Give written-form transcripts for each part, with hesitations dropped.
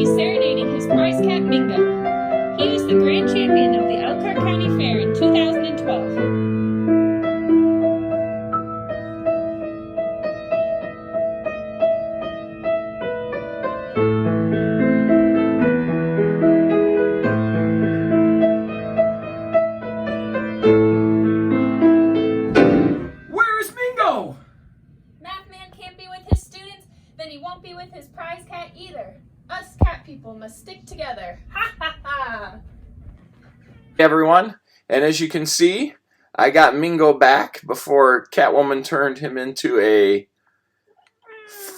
he's serenading his prize cat Mingo. He was the grand champion of the Elkhart County Fair in 2012. Where's Mingo? Math Man can't be with his students, then he won't be with his prize cat either. Us cat people must stick together. Ha ha ha! Hey everyone, and as you can see, I got Mingo back before Catwoman turned him into a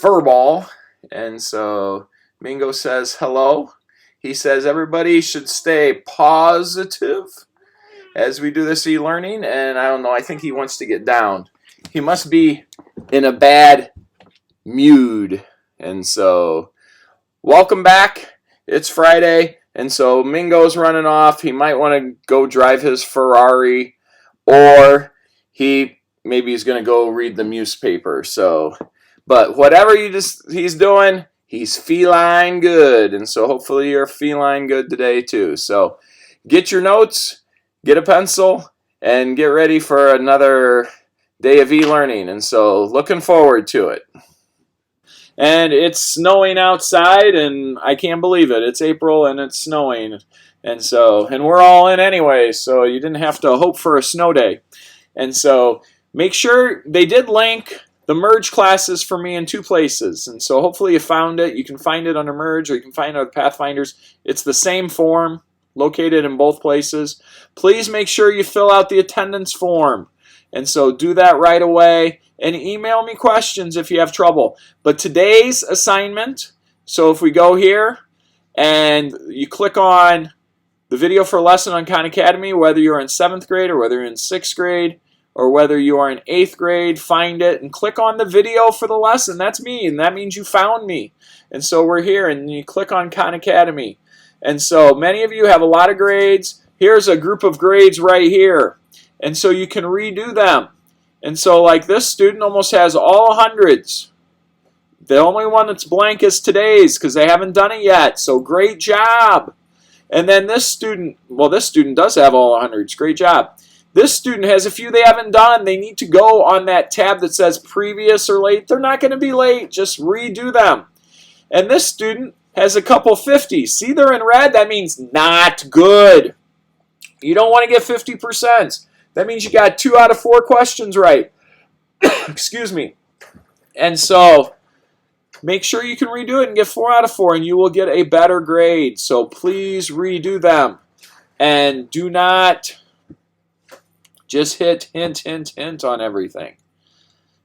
furball. And so Mingo says hello. He says everybody should stay positive as we do this e-learning, and I don't know, I think he wants to get down. He must be in a bad mood. And so welcome back. It's Friday, and so Mingo's running off. He might want to go drive his Ferrari, or maybe he's going to go read the newspaper. So, but whatever he's doing, he's feline good, and so hopefully you're feline good today too. So get your notes, get a pencil, and get ready for another day of e-learning. And so looking forward to it. And it's snowing outside, and I can't believe it. It's April and it's snowing. And we're all in anyway, so you didn't have to hope for a snow day. And so make sure they did link the merge classes for me in 2 places. And so hopefully you found it. You can find it under merge, or you can find it under Pathfinders. It's the same form located in both places. Please make sure you fill out the attendance form. And so do that right away. And email me questions if you have trouble. But today's assignment, so if we go here and you click on the video for a lesson on Khan Academy, whether you're in 7th grade or whether you're in 6th grade or whether you are in 8th grade, find it and click on the video for the lesson. That's me, and that means you found me. And so we're here, and you click on Khan Academy. And so many of you have a lot of grades. Here's a group of grades right here. And so you can redo them. And so like this student almost has all hundreds. The only one that's blank is today's because they haven't done it yet. So great job. And then this student, well, this student does have all hundreds. Great job. This student has a few they haven't done. They need to go on that tab that says previous or late. They're not going to be late. Just redo them. And this student has a couple 50s. See, they're in red. That means not good. You don't want to get 50%. That means you got 2 out of 4 questions right. Excuse me. And so make sure you can redo it and get 4 out of 4, and you will get a better grade. So please redo them. And do not just hit hint, hint, hint on everything.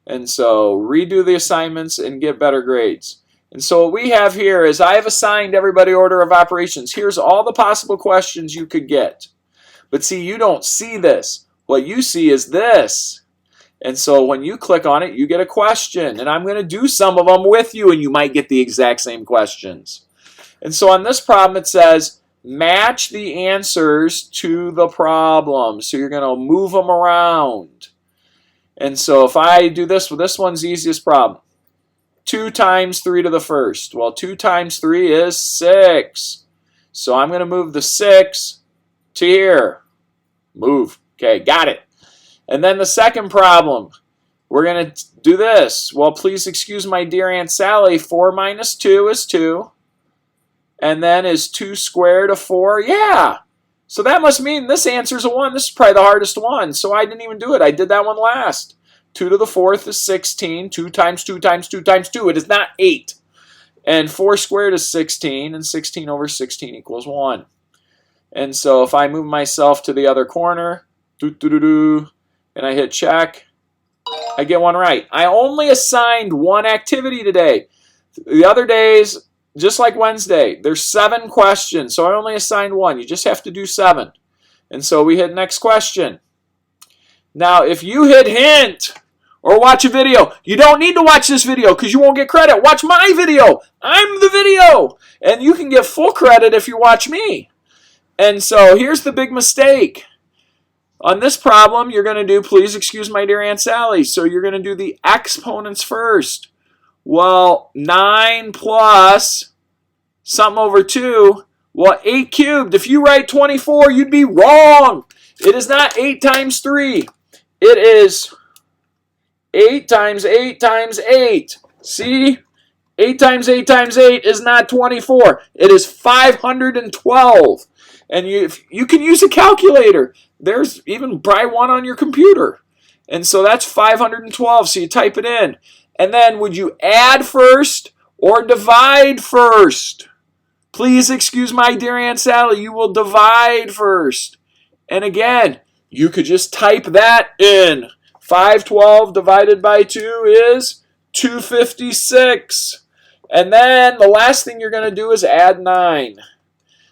And so redo the assignments and get better grades. And so what we have here is I have assigned everybody order of operations. Here's all the possible questions you could get. But see, you don't see this. What you see is this. And so when you click on it, you get a question. And I'm going to do some of them with you, and you might get the exact same questions. And so on this problem, it says, match the answers to the problem. So you're going to move them around. And so if I do this, well, this one's the easiest problem. 2 times 3 to the first. Well, 2 times 3 is 6. So I'm going to move the 6 to here. Move. Okay, got it. And then the second problem, we're going to do this. Well, please excuse my dear Aunt Sally. 4 minus 2 is 2. And then is 2 squared a 4? Yeah. So that must mean this answer is a 1. This is probably the hardest one. So I didn't even do it. I did that one last. 2 to the 4th is 16. 2 times 2 times 2 times 2. It is not 8. And 4 squared is 16. And 16 over 16 equals 1. And so if I move myself to the other corner, and I hit check, I get 1 right. I only assigned 1 activity today. The other days, just like Wednesday, there's 7 questions, so I only assigned 1. You just have to do 7. And so we hit next question. Now, if you hit hint or watch a video, you don't need to watch this video because you won't get credit. Watch my video. I'm the video. And you can get full credit if you watch me. And so here's the big mistake. On this problem, you're going to do, please excuse my dear Aunt Sally, so you're going to do the exponents first. Well, 9 plus something over 2. Well, 8 cubed, if you write 24, you'd be wrong. It is not 8 times 3. It is 8 times 8 times 8. See? 8 times 8 times 8 is not 24. It is 512. And you can use a calculator. There's even probably one on your computer. And so that's 512. So you type it in. And then would you add first or divide first? Please excuse my dear Aunt Sally. You will divide first. And again, you could just type that in. 512 divided by 2 is 256. And then the last thing you're going to do is add 9.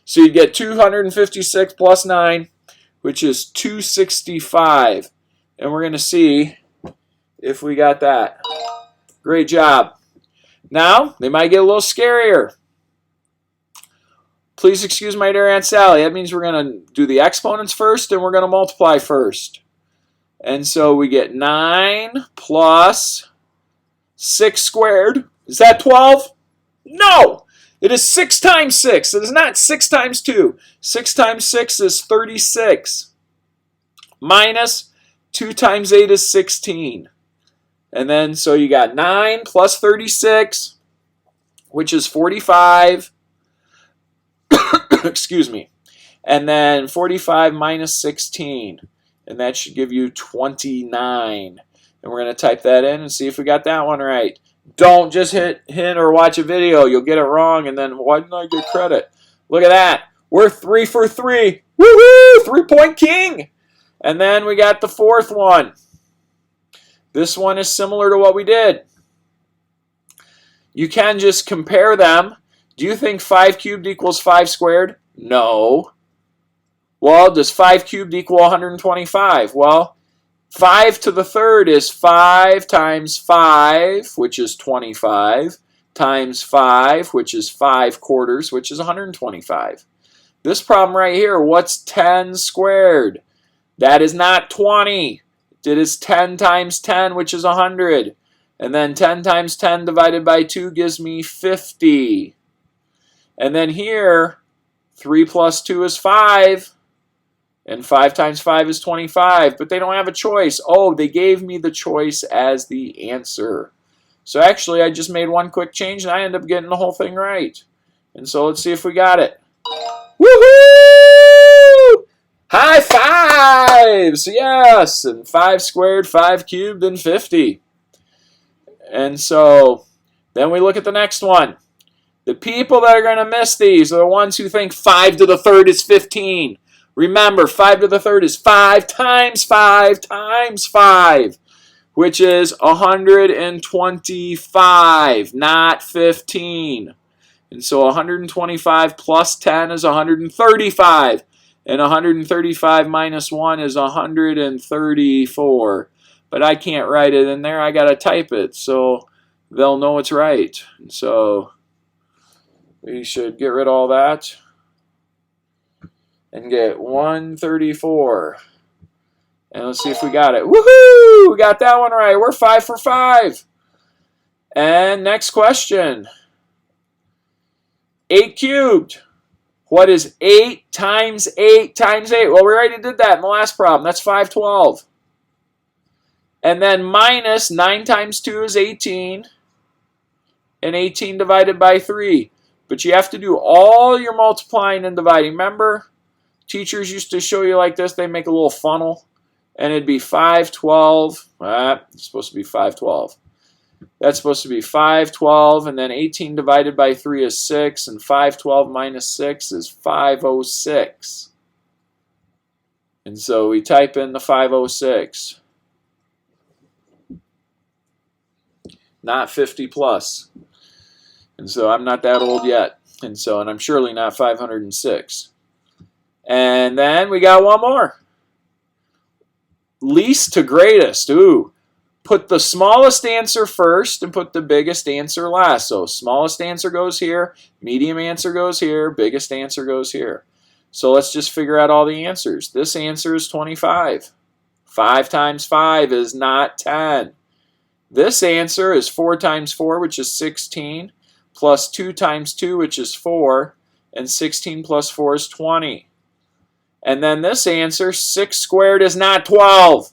So you get 256 plus 9, which is 265. And we're going to see if we got that. Great job. Now, they might get a little scarier. Please excuse my dear Aunt Sally. That means we're going to do the exponents first and we're going to multiply first. And so we get 9 plus 6 squared. Is that 12? No! It is 6 times 6. It is not 6 times 2. 6 times 6 is 36. Minus 2 times 8 is 16. And then, so you got 9 plus 36, which is 45. Excuse me. And then 45 minus 16. And that should give you 29. And we're going to type that in and see if we got that one right. Don't just hit or watch a video. You'll get it wrong, and then why didn't I get credit? Look at that. We're 3 for 3. Woohoo! 3-point king. And then we got the fourth one. This one is similar to what we did. You can just compare them. Do you think 5 cubed equals 5 squared? No. Well, does 5 cubed equal 125? Well, 5 to the third is 5 times 5, which is 25, times 5, which is 5 quarters, which is 125. This problem right here, what's 10 squared? That is not 20. It is 10 times 10, which is 100. And then 10 times 10 divided by 2 gives me 50. And then here, 3 plus 2 is 5. And 5 times 5 is 25. But they don't have a choice. Oh, they gave me the choice as the answer. So actually, I just made one quick change, and I ended up getting the whole thing right. And so let's see if we got it. Woohoo! High fives! Yes! And 5 squared, 5 cubed, and 50. And so then we look at the next one. The people that are going to miss these are the ones who think 5 to the third is 15. Remember, 5 to the third is 5 times 5 times 5, which is 125, not 15. And so 125 plus 10 is 135. And 135 minus 1 is 134. But I can't write it in there. I got to type it so they'll know it's right. And so we should get rid of all that and get 134. And let's see if we got it. Woohoo! We got that one right. We're 5 for 5. And next question. 8 cubed. What is 8 times 8 times 8? Well, we already did that in the last problem. That's 512. And then minus 9 times 2 is 18. And 18 divided by 3. But you have to do all your multiplying and dividing. Remember, teachers used to show you like this. They make a little funnel. And it'd be 512. It's supposed to be 512. That's supposed to be 512. And then 18 divided by 3 is 6. And 512 minus 6 is 506. And so we type in the 506. Not 50 plus. And so I'm not that old yet. And I'm surely not 506. And then we got one more. Least to greatest. Ooh. Put the smallest answer first and put the biggest answer last. So smallest answer goes here, medium answer goes here, biggest answer goes here. So let's just figure out all the answers. This answer is 25. 5 times 5 is not 10. This answer is 4 times 4, which is 16, plus 2 times 2, which is 4, and 16 plus 4 is 20. And then this answer, 6 squared is not 12.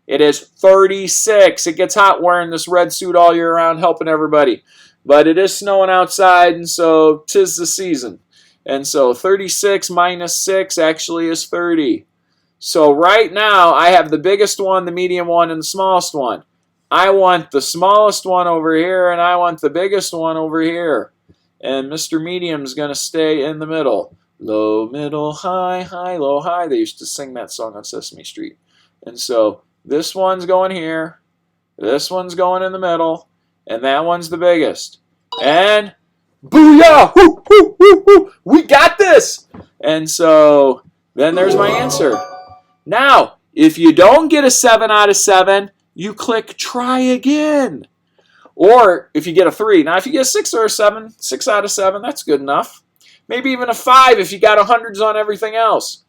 It is 36. It gets hot wearing this red suit all year round, helping everybody. But it is snowing outside, and so 'tis the season. And so 36 minus 6 actually is 30. So right now, I have the biggest one, the medium one, and the smallest one. I want the smallest one over here, and I want the biggest one over here. And Mr. Medium is going to stay in the middle. Low, middle, high, high, low, high. They used to sing that song on Sesame Street. And so this one's going here, this one's going in the middle, and that one's the biggest. And booyah! Woo, woo, woo, woo. We got this! And so then there's my answer. Now, if you don't get a 7 out of 7, you click try again. Or if you get a 3. Now, if you get a 6 or a 7, 6 out of 7, that's good enough. Maybe even a 5 if you got 100s on everything else.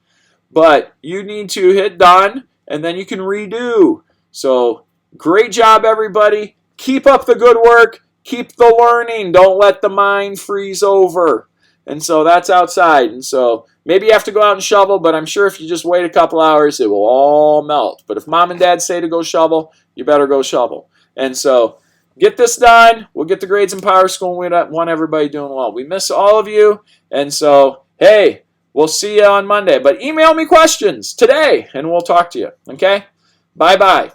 But you need to hit done, and then you can redo. So, great job, everybody. Keep up the good work. Keep the learning. Don't let the mind freeze over. And so that's outside. And so maybe you have to go out and shovel, but I'm sure if you just wait a couple hours, it will all melt. But if mom and dad say to go shovel, you better go shovel. And so get this done. We'll get the grades in Power School, and we want everybody doing well. We miss all of you. And so, hey, we'll see you on Monday. But email me questions today, and we'll talk to you. Okay? Bye-bye.